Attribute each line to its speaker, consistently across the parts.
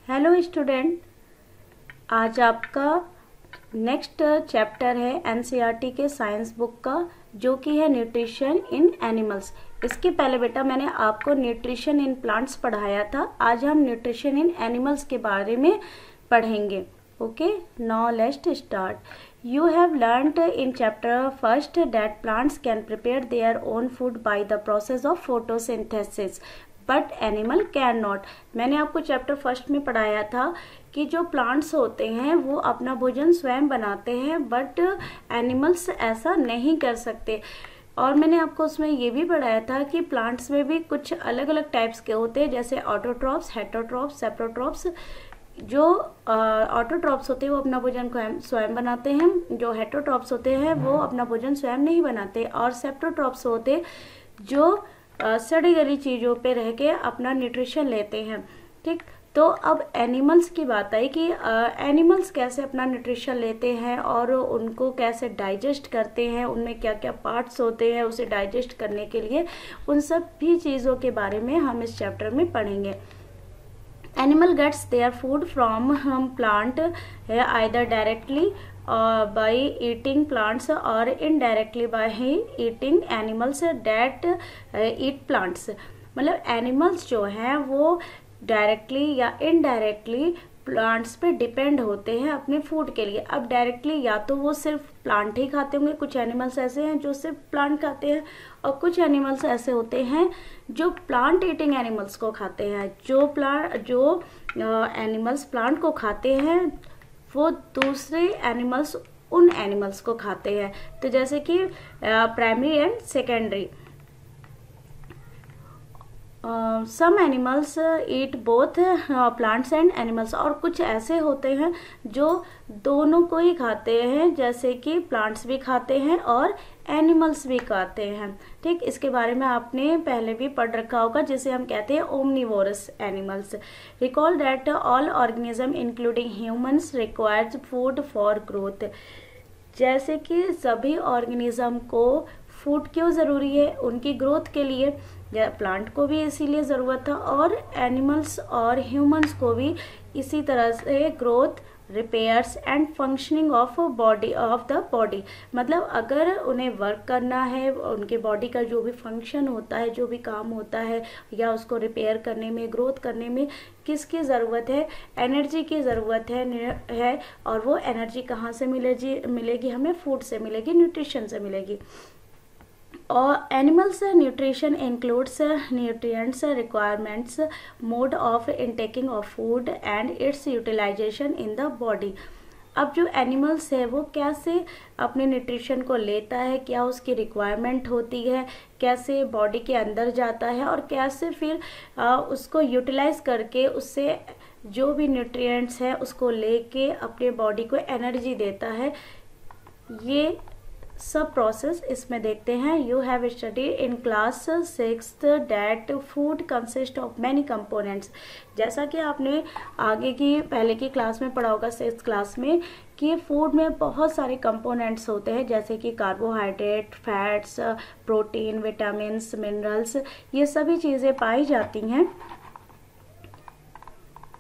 Speaker 1: Hello student, आज आपका next chapter है एनसीईआरटी के साइंस बुक का, जो कि है न्यूट्रिशन इन एनिमल्स। इसके पहले बेटा मैंने आपको न्यूट्रिशन इन प्लांट्स पढ़ाया था। आज हम न्यूट्रिशन इन एनिमल्स के बारे में पढ़ेंगे। Okay, now let's start. You have learnt in chapter first that plants can prepare their own food by the process of photosynthesis, but animal cannot। मैंने आपको चैप्टर फर्स्ट में पढ़ाया था कि जो प्लांट्स होते हैं वो अपना भोजन स्वयं बनाते हैं, बट एनिमल्स ऐसा नहीं कर सकते। और मैंने आपको उसमें ये भी पढ़ाया था कि प्लांट्स में भी कुछ अलग अलग टाइप्स के होते हैं, जैसे ऑटोट्रॉप्स, हेटरोट्रॉप्स, सेप्रोट्रॉप्स। जो ऑटोट्रॉप्स होते हैं वो अपना भोजन स्वयं बनाते हैं, जो हेटरोट्रॉप्स होते हैं वो अपना भोजन स्वयं नहीं बनाते, और सेप्रोट्रॉप्स होते हैं जो सड़ी गली चीज़ों पे रह के अपना न्यूट्रिशन लेते हैं। ठीक, तो अब एनिमल्स की बात आई कि एनिमल्स कैसे अपना न्यूट्रिशन लेते हैं और उनको कैसे डाइजेस्ट करते हैं, उनमें क्या क्या पार्ट्स होते हैं उसे डाइजेस्ट करने के लिए। उन सब भी चीज़ों के बारे में हम इस चैप्टर में पढ़ेंगे। Animal gets their food from plant either directly by eating plants or indirectly by eating animals that eat plants। मतलब एनिमल्स जो हैं वो डायरेक्टली या इनडायरेक्टली प्लांट्स पे डिपेंड होते हैं अपने फूड के लिए। अब डायरेक्टली या तो वो सिर्फ प्लांट ही खाते होंगे, कुछ एनिमल्स ऐसे हैं जो सिर्फ प्लांट खाते हैं, और कुछ एनिमल्स ऐसे होते हैं जो प्लांट ईटिंग एनिमल्स को खाते हैं। जो एनिमल्स प्लांट को खाते हैं वो दूसरे एनिमल्स उन एनिमल्स को खाते हैं। तो जैसे कि primary and secondary. Some animals eat both plants and animals. और कुछ ऐसे होते हैं जो दोनों को ही खाते हैं, जैसे कि प्लांट्स भी खाते हैं और एनिमल्स भी खाते हैं। ठीक, इसके बारे में आपने पहले भी पढ़ रखा होगा, जिसे हम कहते हैं omnivorous animals. Recall that all organism including humans requires food for growth. जैसे कि सभी ऑर्गेनिज्म को फूड क्यों ज़रूरी है, उनकी ग्रोथ के लिए। प्लांट को भी इसीलिए ज़रूरत था, और एनिमल्स और ह्यूमंस को भी इसी तरह से growth, repairs and functioning of the body. मतलब अगर उन्हें वर्क करना है, उनके बॉडी का जो भी फंक्शन होता है, जो भी काम होता है, या उसको रिपेयर करने में, ग्रोथ करने में किसकी ज़रूरत है, एनर्जी की ज़रूरत है। और वो एनर्जी कहाँ से मिलेगी हमें? फूड से मिलेगी, न्यूट्रिशन से मिलेगी। और animals nutrition includes nutrients requirements, mode of intaking of food and its utilisation in the body. अब जो एनिमल्स है वो कैसे अपने न्यूट्रिशन को लेता है, क्या उसकी रिक्वायरमेंट होती है, कैसे बॉडी के अंदर जाता है, और कैसे फिर उसको यूटिलाइज करके उससे जो भी न्यूट्रिएंट्स है उसको लेके अपने बॉडी को एनर्जी देता है। ये सब प्रोसेस इसमें देखते हैं। You have studied in class 6th that food consist of many components. जैसा कि आपने आगे की पहले की क्लास में पढ़ा होगा, 6th क्लास में, कि फूड में बहुत सारे कंपोनेंट्स होते हैं, जैसे कि carbohydrate, fats, protein, vitamins, minerals, ये सभी चीज़ें पाई जाती हैं।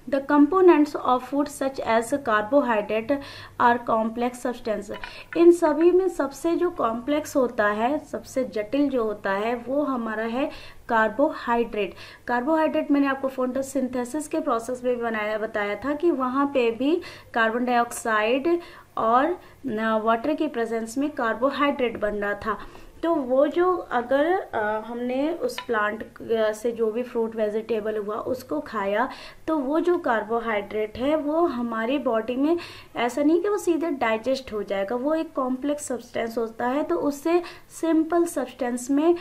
Speaker 1: The components of food such as carbohydrate are complex substance। इन सभी में सबसे जो कॉम्प्लेक्स होता है, सबसे जटिल जो होता है, वो हमारा है कार्बोहाइड्रेट। कार्बोहाइड्रेट मैंने आपको फोटोसिंथेसिस के प्रोसेस में भी बताया था कि वहाँ पे भी कार्बन डाइऑक्साइड और वाटर की प्रेजेंस में कार्बोहाइड्रेट बन रहा था। तो वो जो अगर हमने उस प्लांट से जो भी फ्रूट वेजिटेबल हुआ उसको खाया, तो वो जो कार्बोहाइड्रेट है वो हमारी बॉडी में ऐसा नहीं कि वो सीधे डाइजेस्ट हो जाएगा, वो एक कॉम्प्लेक्स सब्सटेंस होता है। तो उससे सिंपल सब्सटेंस में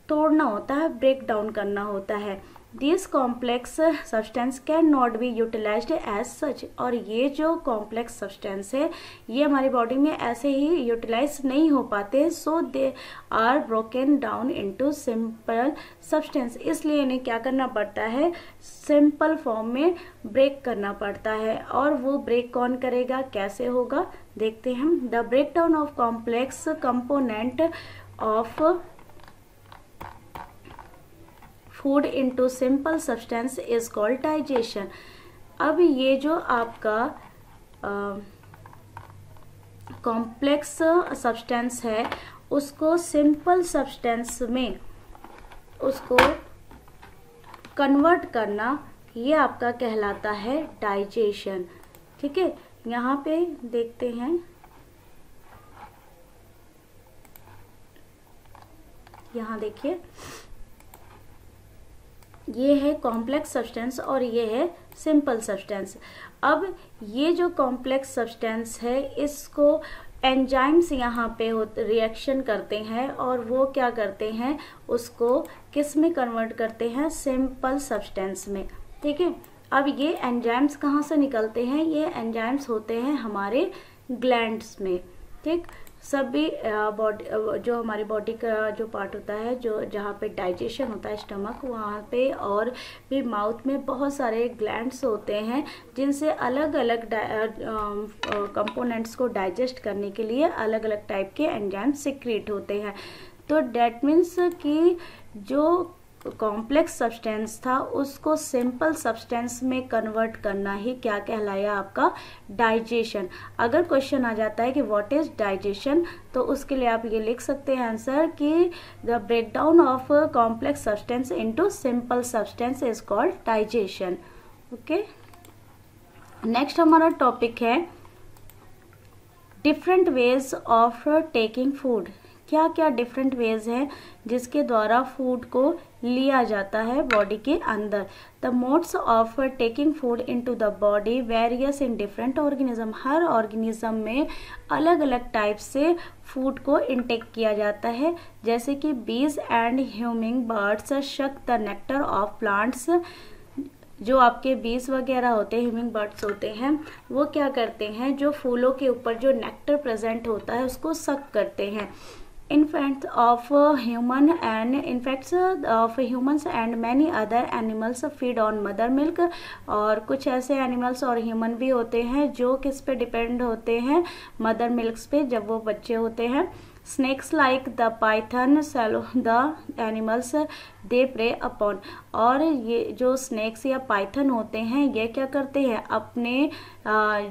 Speaker 1: तोड़ना होता है, ब्रेक डाउन करना होता है। This complex substance can not be utilised as such. और ये जो कॉम्प्लेक्स सब्सटेंस है ये हमारी बॉडी में ऐसे ही यूटिलाइज नहीं हो पाते, so they are broken down into simple substance. इसलिए इन्हें क्या करना पड़ता है? सिंपल फॉर्म में ब्रेक करना पड़ता है। और वो ब्रेक कौन करेगा, कैसे होगा, देखते हैं हम। The break down of complex component of food into simple substance is called digestion। अब ये जो आपका कॉम्प्लेक्स सब्सटेंस है उसको सिंपल सब्सटेंस में उसको कन्वर्ट करना, ये आपका कहलाता है डाइजेशन। ठीक है, यहाँ पे देखते हैं, यहाँ देखिए ये है कॉम्प्लेक्स सब्सटेंस और ये है सिंपल सब्सटेंस। अब ये जो कॉम्प्लेक्स सब्सटेंस है इसको एंजाइम्स यहाँ पे रिएक्शन करते हैं और वो क्या करते हैं, उसको किस में कन्वर्ट करते हैं, सिंपल सब्सटेंस में। ठीक है, अब ये एंजाइम्स कहाँ से निकलते हैं, ये एंजाइम्स होते हैं हमारे ग्लैंड्स में। ठीक, सभी बॉडी जो हमारी बॉडी का जो पार्ट होता है, जो जहाँ पे डाइजेशन होता है, स्टमक, वहाँ पे और भी माउथ में बहुत सारे ग्लैंड्स होते हैं जिनसे अलग अलग कंपोनेंट्स को डाइजेस्ट करने के लिए अलग अलग टाइप के एंजाइम्स सीक्रेट होते हैं। तो डेट मीन्स कि जो कॉम्प्लेक्स सब्सटेंस था उसको सिंपल सब्सटेंस में कन्वर्ट करना ही क्या कहलाया, आपका डाइजेशन। अगर क्वेश्चन आ जाता है कि व्हाट इज डाइजेशन, तो उसके लिए आप ये लिख सकते हैं आंसर कि the breakdown of complex substance into simple substance is called digestion. Okay, next हमारा टॉपिक है different ways of taking food. क्या क्या डिफरेंट वेज हैं जिसके द्वारा फूड को लिया जाता है बॉडी के अंदर। The modes of taking food into the body various in different organism. Her organism में अलग अलग टाइप से फूड को इनटेक किया जाता है, जैसे कि बीज एंड ह्यूमिंग बर्ड्स शक द नेक्टर ऑफ प्लांट्स। जो आपके बीज वगैरह होते हैं, ह्यूमिंग बर्ड्स होते हैं, वो क्या करते हैं, जो फूलों के ऊपर जो नेक्टर प्रेजेंट होता है उसको सक करते हैं। Infects of humans and many other animals feed on mother milk। और कुछ ऐसे एनिमल्स और ह्यूमन भी होते हैं जो किस पे डिपेंड होते हैं, मदर मिल्क्स पे, जब वो बच्चे होते हैं। Snakes like the python swallow the animals they prey upon. और ये जो स्नेक्स या पाइथन होते हैं ये क्या करते हैं, अपने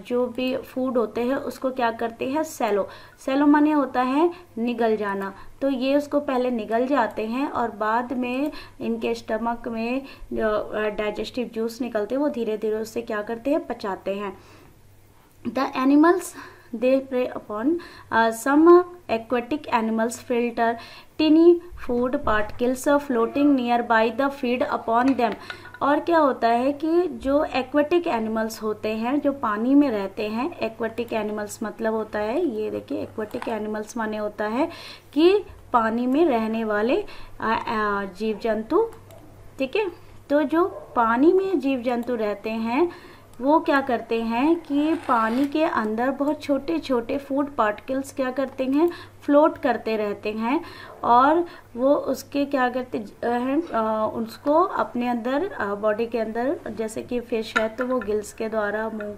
Speaker 1: जो भी फूड होते हैं उसको क्या करते हैं, सेलो माने होता है निगल जाना। तो ये उसको पहले निगल जाते हैं और बाद में इनके स्टमक में डाइजेस्टिव जूस निकलते हैं, वो धीरे धीरे उससे क्या करते हैं, पचाते हैं। The animals they prey upon some aquatic animals filter tiny food particles floating nearby the feed upon them। और क्या होता है कि जो एक्वेटिक एनिमल्स होते हैं जो पानी में रहते हैं, एक्वेटिक एनिमल्स मतलब होता है, ये देखिए एक्वेटिक एनिमल्स माने होता है कि पानी में रहने वाले जीव जंतु। ठीक है, तो जो पानी में जीव जंतु रहते हैं वो क्या करते हैं कि पानी के अंदर बहुत छोटे छोटे फूड पार्टिकल्स क्या करते हैं, फ्लोट करते रहते हैं और वो उसके क्या करते हैं, उसको अपने अंदर बॉडी के अंदर, जैसे कि फिश है तो वो गिल्स के द्वारा, मुंह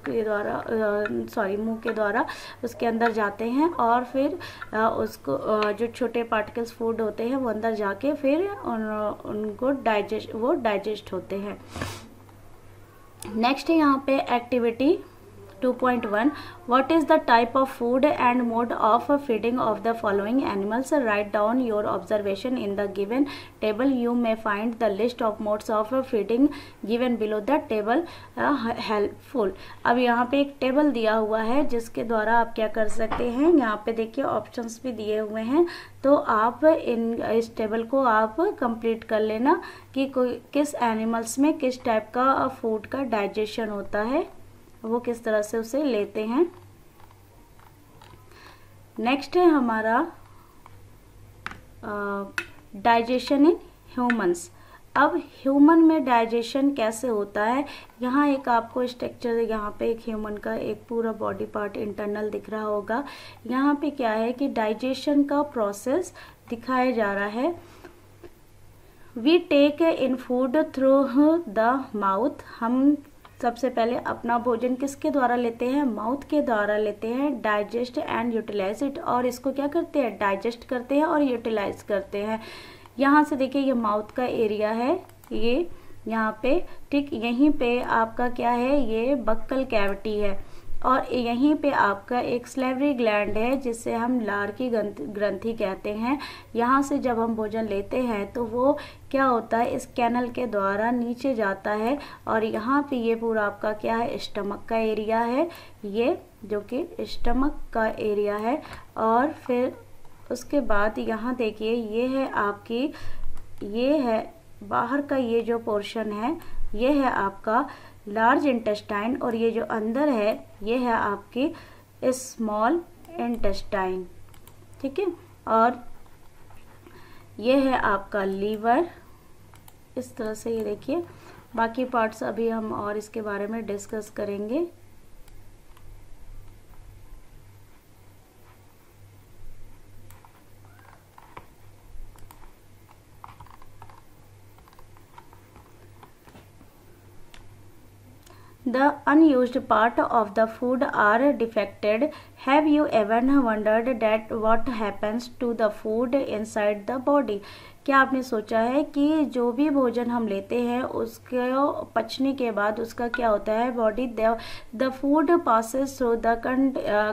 Speaker 1: के द्वारा उसके अंदर जाते हैं और फिर उसको जो छोटे पार्टिकल्स फूड होते हैं वो अंदर जाके फिर उनको डाइजेस्ट होते हैं। नेक्स्ट है यहाँ पे activity 2.1 What is the type of food and mode of feeding of the following animals? Write down your observation in the given table. You may find the list of modes of feeding given below the table helpful। अब यहाँ पे एक table दिया हुआ है जिसके द्वारा आप क्या कर सकते हैं, यहाँ पे देखिए ऑप्शंस भी दिए हुए हैं, तो आप इस टेबल को आप कंप्लीट कर लेना कि किस एनिमल्स में किस टाइप का फूड का डाइजेशन होता है, वो किस तरह से उसे लेते हैं। नेक्स्ट है हमारा डाइजेशन इन ह्यूमंस। अब ह्यूमन में डाइजेशन कैसे होता है, यहाँ एक आपको स्ट्रक्चर, यहाँ पे एक ह्यूमन का एक पूरा बॉडी पार्ट इंटरनल दिख रहा होगा। यहाँ पे क्या है कि डाइजेशन का प्रोसेस दिखाया जा रहा है। We take in food through the mouth. हम सबसे पहले अपना भोजन किसके द्वारा लेते हैं, माउथ के द्वारा लेते हैं। डाइजेस्ट एंड यूटिलाइज इट, और इसको क्या करते हैं, डाइजेस्ट करते हैं और यूटिलाइज करते हैं। यहाँ से देखिए ये माउथ का एरिया है, ये यहाँ पे, ठीक यहीं पे आपका क्या है, ये बक्कल कैविटी है, और यहीं पे आपका एक सलेवरी ग्लैंड है जिसे हम लार की ग्रंथि कहते हैं। यहाँ से जब हम भोजन लेते हैं तो वो क्या होता है, इस कैनल के द्वारा नीचे जाता है, और यहाँ पे ये पूरा आपका क्या है, स्टमक का एरिया है, ये जो कि स्टमक का एरिया है। और फिर उसके बाद यहाँ देखिए, ये है आपकी, ये है बाहर का ये जो पोर्शन है, ये है आपका लार्ज इंटेस्टाइन, और ये जो अंदर है ये है आपकी स्मॉल इंटेस्टाइन, ठीक है। और ये है आपका लीवर, इस तरह से ये देखिए। बाकी पार्ट्स अभी हम और इसके बारे में डिस्कस करेंगे। The unused part of the food are defected. Have you ever wondered that what happens to the food inside the body? क्या आपने सोचा है कि जो भी भोजन हम लेते हैं उसके पचने के बाद उसका क्या होता है, body, the food passes through the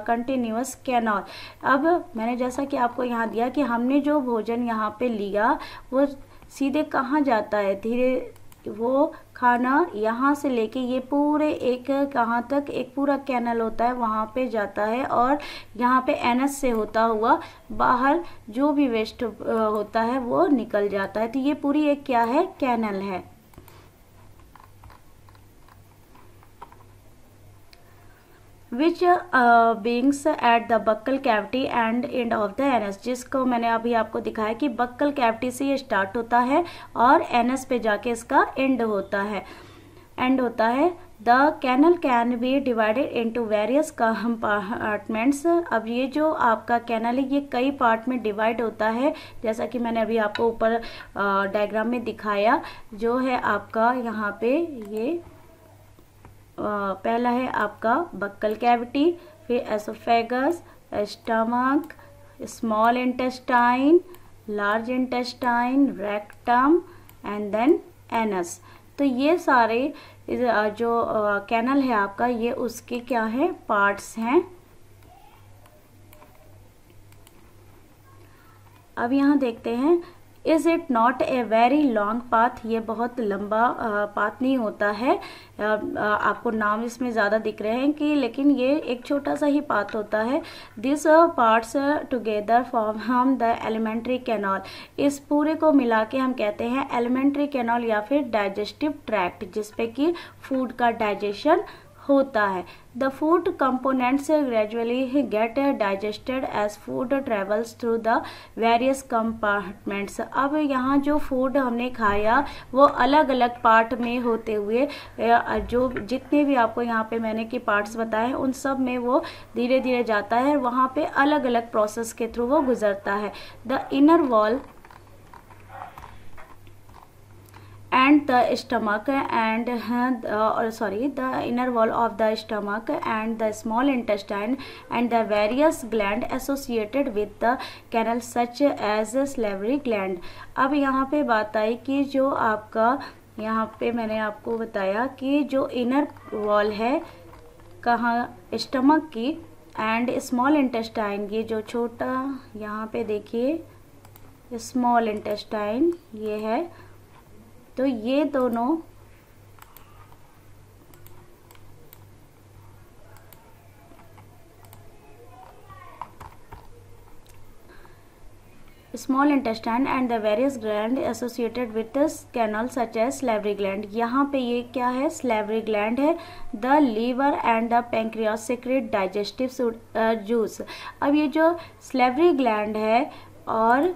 Speaker 1: continuous canal. अब मैंने जैसा कि आपको यहाँ दिया कि हमने जो भोजन यहाँ पे लिया वो सीधे कहाँ जाता है, धीरे वो खाना यहाँ से लेके ये पूरे एक कहाँ तक, एक पूरा कैनल होता है वहाँ पे जाता है, और यहाँ पे एनस से होता हुआ बाहर जो भी वेस्ट होता है वो निकल जाता है। तो ये पूरी एक क्या है, कैनल है। which beings at the buccal cavity and end of the anus, जिसको मैंने अभी आपको दिखाया कि बक्कल कैविटी से ये स्टार्ट होता है और एनस पे जाके इसका एंड होता है। The canal can be divided into various compartments. अब ये जो आपका कैनल है ये कई पार्ट में डिवाइड होता है, जैसा कि मैंने अभी आपको ऊपर डायग्राम में दिखाया। जो है आपका यहाँ पे ये पहला है आपका बक्कल कैविटी, फिर oesophagus, stomach, small intestine, large intestine, rectum and then anus. तो ये सारे जो कैनल है आपका, ये उसके क्या है, पार्ट्स हैं। अब यहाँ देखते हैं, is it not a very long path, ये बहुत लंबा पाथ नहीं होता है। आपको नाम इसमें ज़्यादा दिख रहे हैं कि, लेकिन ये एक छोटा सा ही पाथ होता है। This parts together form the alimentary canal. इस पूरे को मिला के हम कहते हैं एलिमेंट्री कैनाल या फिर डाइजेस्टिव ट्रैक्ट, जिसपे कि फूड का डाइजेशन होता है। The food components gradually get digested as food travels through the various compartments. अब यहाँ जो फूड हमने खाया वो अलग अलग पार्ट में होते हुए, जो जितने भी आपको यहाँ पे मैंने के पार्ट्स बताए उन सब में वो धीरे धीरे जाता है, वहाँ पे अलग अलग प्रोसेस के थ्रू वो गुजरता है। The inner wall and the stomach and the inner wall of the stomach and the small intestine and the various gland associated with the canal such as salivary gland। अब यहाँ पे बात आई कि जो आपका यहाँ पे मैंने आपको बताया कि जो इनर वॉल है कहाँ, स्टमक की, एंड स्मॉल इंटेस्टाइन, ये जो छोटा यहाँ पे देखिए स्मॉल इंटेस्टाइन ये है, तो ये दोनों small intestine and the various gland associated with the canal such as salivary gland. यहाँ पे ये क्या है, सलेवरी ग्लैंड है। The liver and the pancreas secrete digestive juice. अब ये जो सलेवरी ग्लैंड है और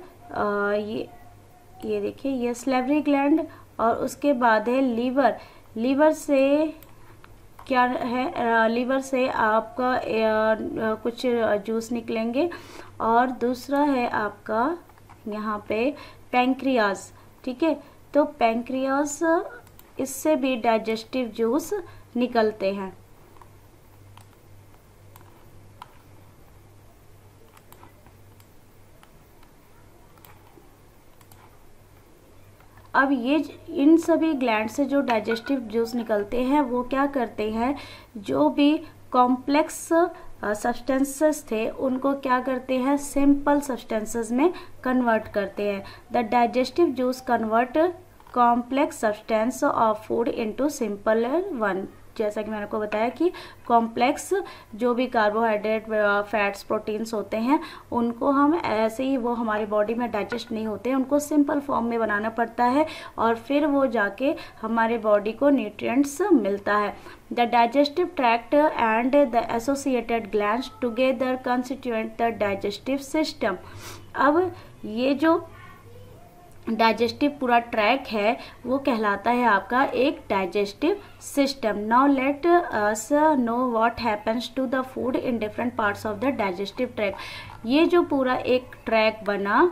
Speaker 1: ये देखिए ये सलेवरी ग्लैंड, और उसके बाद है लीवर। लीवर से क्या है, लीवर से आपका कुछ जूस निकलेंगे, और दूसरा है आपका यहाँ पे पैंक्रियास, ठीक है। तो पैंक्रियास, इससे भी डाइजेस्टिव जूस निकलते हैं। अब ये इन सभी ग्लैंड से जो डाइजेस्टिव जूस निकलते हैं वो क्या करते हैं, जो भी कॉम्प्लेक्स सब्सटेंसेस थे उनको क्या करते हैं, सिंपल सब्सटेंसेस में कन्वर्ट करते हैं। The digestive juice convert complex substance of food into simple one. जैसा कि मैंने आपको बताया कि कॉम्प्लेक्स जो भी कार्बोहाइड्रेट, फैट्स, प्रोटीन्स होते हैं उनको हम ऐसे ही, वो हमारी बॉडी में डाइजेस्ट नहीं होते, उनको सिंपल फॉर्म में बनाना पड़ता है और फिर वो जाके हमारे बॉडी को न्यूट्रिएंट्स मिलता है। The digestive tract and the associated glands together constitute the digestive system. अब ये जो डाइजेस्टिव पूरा ट्रैक है वो कहलाता है आपका एक digestive system. Now let us know what happens to the food in different parts of the digestive tract. ये जो पूरा एक ट्रैक बना,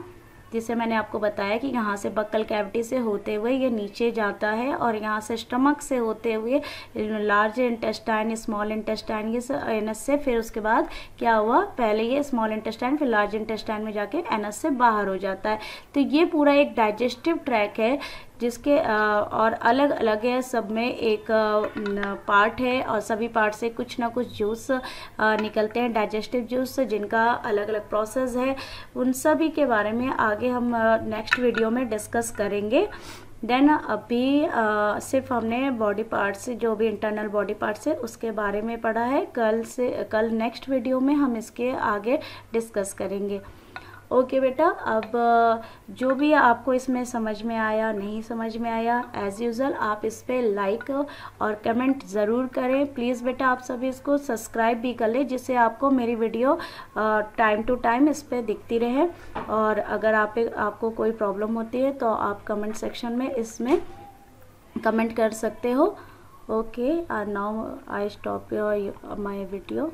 Speaker 1: जिसे मैंने आपको बताया कि यहाँ से बक्कल कैविटी से होते हुए ये नीचे जाता है और यहाँ से स्टमक से होते हुए लार्ज इंटेस्टाइन, स्मॉल इंटेस्टाइन, ये एनस से, फिर उसके बाद क्या हुआ, पहले ये स्मॉल इंटेस्टाइन फिर लार्ज इंटेस्टाइन में जाके एनस से बाहर हो जाता है। तो ये पूरा एक डाइजेस्टिव ट्रैक है जिसके और अलग अलग है, सब में एक पार्ट है और सभी पार्ट से कुछ ना कुछ जूस निकलते हैं, डाइजेस्टिव जूस, जिनका अलग अलग प्रोसेस है। उन सभी के बारे में आगे हम नेक्स्ट वीडियो में डिस्कस करेंगे। देन अभी सिर्फ हमने बॉडी पार्ट्स, जो भी इंटरनल बॉडी पार्ट्स है उसके बारे में पढ़ा है। कल नेक्स्ट वीडियो में हम इसके आगे डिस्कस करेंगे। ओके बेटा, अब जो भी आपको इसमें समझ में आया, नहीं समझ में आया, एज यूजुअल आप इस पर लाइक और कमेंट ज़रूर करें। प्लीज़ बेटा आप सभी इसको सब्सक्राइब भी कर लें, जिससे आपको मेरी वीडियो टाइम टू टाइम इस पर दिखती रहे। और अगर आपको कोई प्रॉब्लम होती है तो आप कमेंट सेक्शन में इसमें कमेंट कर सकते हो। Okay, now I stop my video.